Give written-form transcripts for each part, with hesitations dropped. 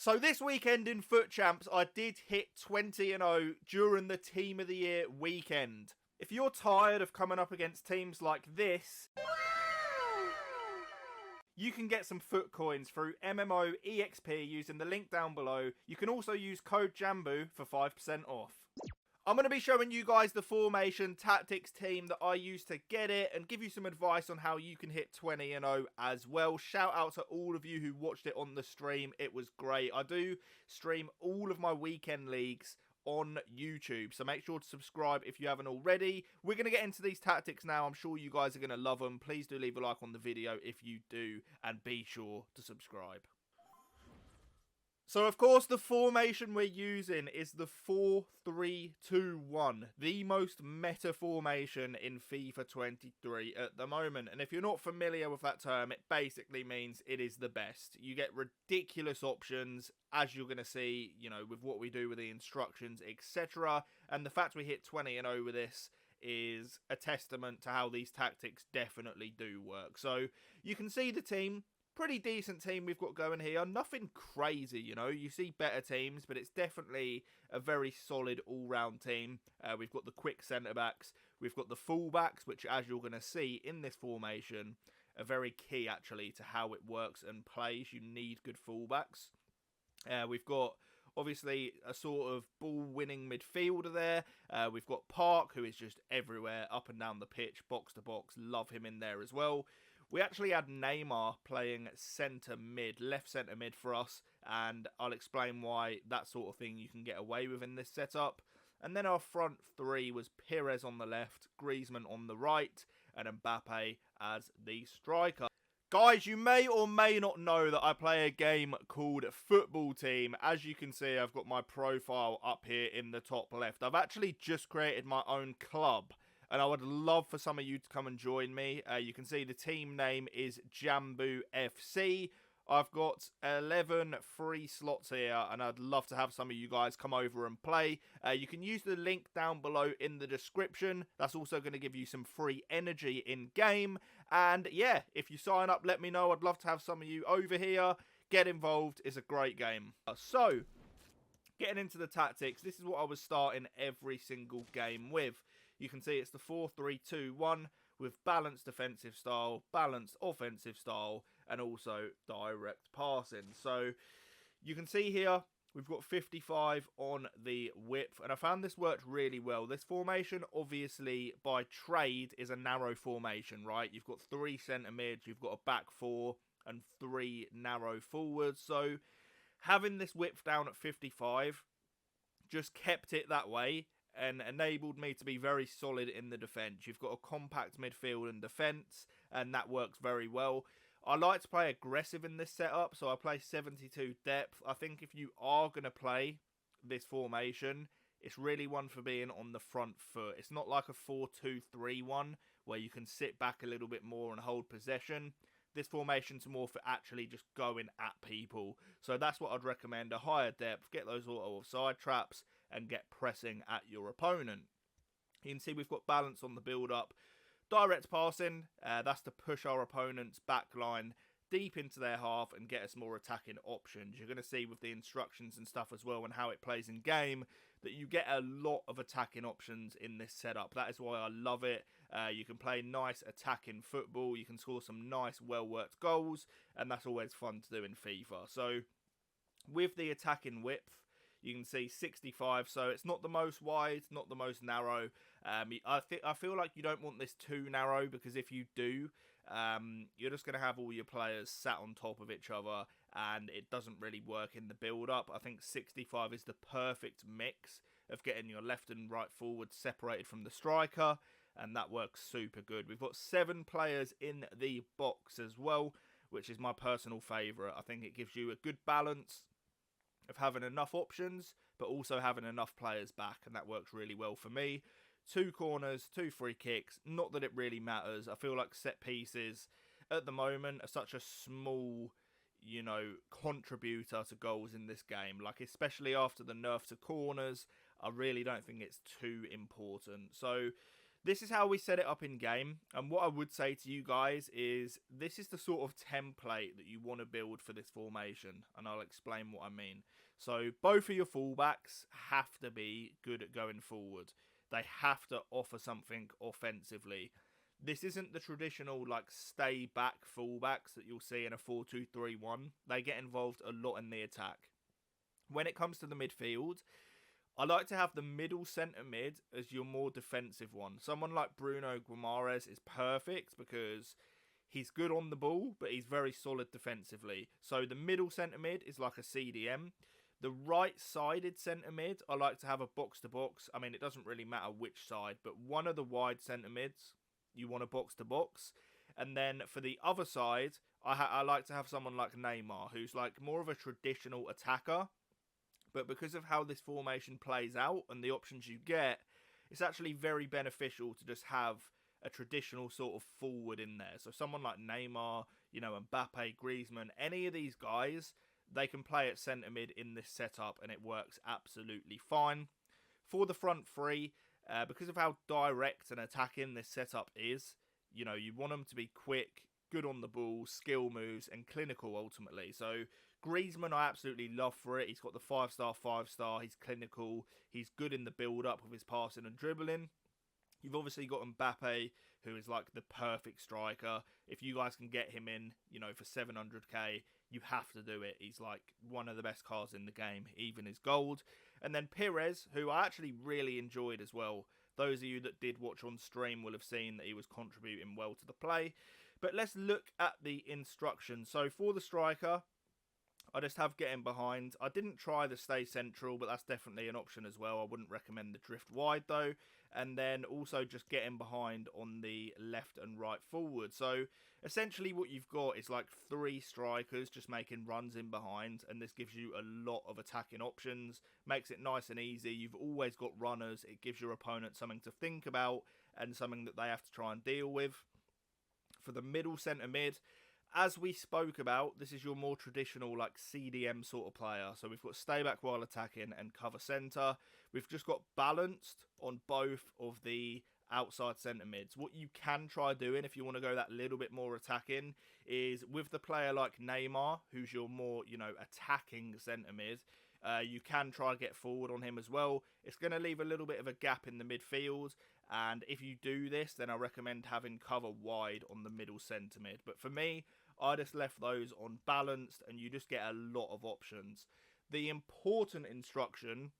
So this weekend in Foot Champs, I did hit 20-0 during the Team of the Year weekend. If you're tired of coming up against teams like this, you can get some foot coins through MMO EXP using the link down below. You can also use code JambooUK for 5% off. I'm going to be showing you guys the formation, tactics, team that I use to get it and give you some advice on how you can hit 20-0 as well. Shout out to all of you who watched it on the stream. It was great. I do stream all of my weekend leagues on YouTube, so make sure to subscribe if you haven't already. We're going to get into these tactics now. I'm sure you guys are going to love them. Please do leave a like on the video if you do, and be sure to subscribe. So, of course, the formation we're using is the 4-3-2-1, the most meta formation in FIFA 23 at the moment. And if you're not familiar with that term, it basically means it is the best. You get ridiculous options, as you're going to see, you know, with what we do with the instructions, etc. And the fact we hit 20-0 with this is a testament to how these tactics definitely do work. So, you can see the team. Pretty decent team we've got going here. Nothing crazy, you know. You see better teams, but it's definitely a very solid all-round team. We've got the quick centre-backs. We've got the full-backs, which, as you're going to see in this formation, are very key, actually, to how it works and plays. You need good full-backs. We've got, obviously, a sort of ball-winning midfielder there. We've got Park, who is just everywhere, up and down the pitch, box to box. Love him in there as well. We actually had Neymar playing centre mid, left centre mid for us, and I'll explain why that sort of thing you can get away with in this setup. And then our front three was Pires on the left, Griezmann on the right, and Mbappe as the striker. Guys, you may or may not know that I play a game called Football Team. As you can see, I've got my profile up here in the top left. I've actually just created my own club, and I would love for some of you to come and join me. You can see the team name is JambooUK. I've got 11 free slots here, and I'd love to have some of you guys come over and play. You can use the link down below in the description. That's also going to give you some free energy in-game. And yeah, if you sign up, let me know. I'd love to have some of you over here. Get involved. It's a great game. So, getting into the tactics, this is what I was starting every single game with. You can see it's the 4-3-2-1 with balanced defensive style, balanced offensive style, and also direct passing. So you can see here we've got 55 on the width, and I found this worked really well. This formation, obviously, by trade, is a narrow formation, right? You've got 3 centre mids, you've got a back 4, and 3 narrow forwards. So having this width down at 55 just kept it that way and enabled me to be very solid in the defence. You've got a compact midfield and defence, and that works very well. I like to play aggressive in this setup, so I play 72 depth. I think if you are going to play this formation, it's really one for being on the front foot. It's not like a 4-2-3-1 where you can sit back a little bit more and hold possession. This formation's more for actually just going at people. So that's what I'd recommend. A higher depth, get those auto offside traps, and get pressing at your opponent. You can see we've got balance on the build-up. Direct passing, that's to push our opponent's back line deep into their half and get us more attacking options. You're going to see with the instructions and stuff as well and how it plays in game that you get a lot of attacking options in this setup. That is why I love it. You can play nice attacking football. You can score some nice well-worked goals, and that's always fun to do in FIFA. So with the attacking width, you can see 65, so it's not the most wide, not the most narrow. I feel like you don't want this too narrow, because if you do, you're just going to have all your players sat on top of each other, and it doesn't really work in the build-up. I think 65 is the perfect mix of getting your left and right forward separated from the striker, and that works super good. We've got 7 players in the box as well, which is my personal favourite. I think it gives you a good balance of having enough options, but also having enough players back, and that works really well for me. 2 corners, 2 free kicks, not that it really matters. I feel like set pieces at the moment are such a small, you know, contributor to goals in this game. Like, especially after the nerf to corners, I really don't think it's too important. So This is how we set it up in game, and what I would say to you guys is this is the sort of template that you want to build for this formation, and I'll explain what I mean. So both of your fullbacks have to be good at going forward. They have to offer something offensively. This isn't the traditional like stay back fullbacks that you'll see in a 4-2-3-1. They get involved a lot in the attack. When it comes to the midfield, I like to have the middle centre mid as your more defensive one. Someone like Bruno Guimaraes is perfect because he's good on the ball, but he's very solid defensively. So the middle centre mid is like a CDM. The right-sided centre mid, I like to have a box-to-box. I mean, it doesn't really matter which side, but one of the wide centre mids, you want a box-to-box. And then for the other side, I like to have someone like Neymar, who's like more of a traditional attacker. But because of how this formation plays out and the options you get, it's actually very beneficial to just have a traditional sort of forward in there. So someone like Neymar, you know, Mbappe, Griezmann, any of these guys, they can play at centre mid in this setup and it works absolutely fine. For the front three, because of how direct and attacking this setup is, you know, you want them to be quick, good on the ball, skill moves, and clinical ultimately. So Griezmann, I absolutely love for it. He's got the 5-star, 5-star. He's clinical. He's good in the build-up with his passing and dribbling. You've obviously got Mbappe, who is like the perfect striker. If you guys can get him in, you know, for 700k, you have to do it. He's like one of the best cards in the game, even his gold. And then Pires, who I actually really enjoyed as well. Those of you that did watch on stream will have seen that he was contributing well to the play. But let's look at the instructions. So for the striker, I just have getting behind. I didn't try the stay central, but that's definitely an option as well. I wouldn't recommend the drift wide though. And then also just getting behind on the left and right forward. So essentially what you've got is like 3 strikers just making runs in behind. And this gives you a lot of attacking options. Makes it nice and easy. You've always got runners. It gives your opponent something to think about and something that they have to try and deal with. For the middle centre mid, as we spoke about, this is your more traditional like CDM sort of player. So we've got stay back while attacking and cover centre. We've just got balanced on both of the outside centre mids. What you can try doing if you want to go that little bit more attacking is with the player like Neymar, who's your more, you know, attacking centre mid. You can try to get forward on him as well. It's going to leave a little bit of a gap in the midfield. And if you do this, then I recommend having cover wide on the middle centre mid. But for me, I just left those on balanced and you just get a lot of options. The important instruction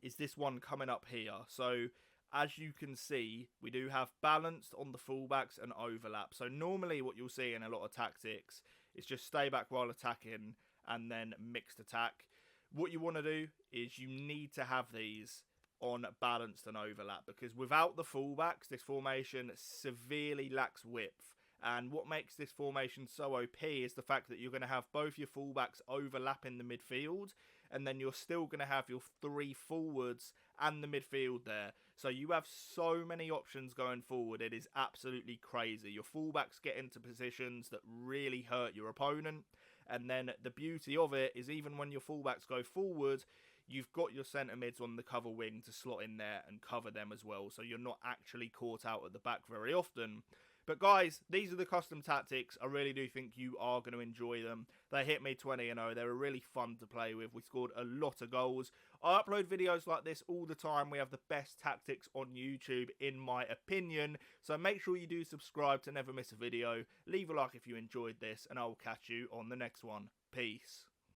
is this one coming up here. So as you can see, we do have balanced on the fullbacks and overlap. So normally what you'll see in a lot of tactics is just stay back while attacking and then mixed attack. What you want to do is you need to have these on balanced and overlap, because without the fullbacks, this formation severely lacks width. And what makes this formation so OP is the fact that you're going to have both your fullbacks overlapping the midfield, and then you're still going to have your 3 forwards and the midfield there. So you have so many options going forward. It is absolutely crazy. Your fullbacks get into positions that really hurt your opponent. And then the beauty of it is even when your fullbacks go forward, you've got your centre mids on the cover wing to slot in there and cover them as well. So you're not actually caught out at the back very often. But guys, these are the custom tactics. I really do think you are going to enjoy them. They hit me 20-0. They were really fun to play with. We scored a lot of goals. I upload videos like this all the time. We have the best tactics on YouTube, in my opinion. So make sure you do subscribe to never miss a video. Leave a like if you enjoyed this, and I will catch you on the next one. Peace.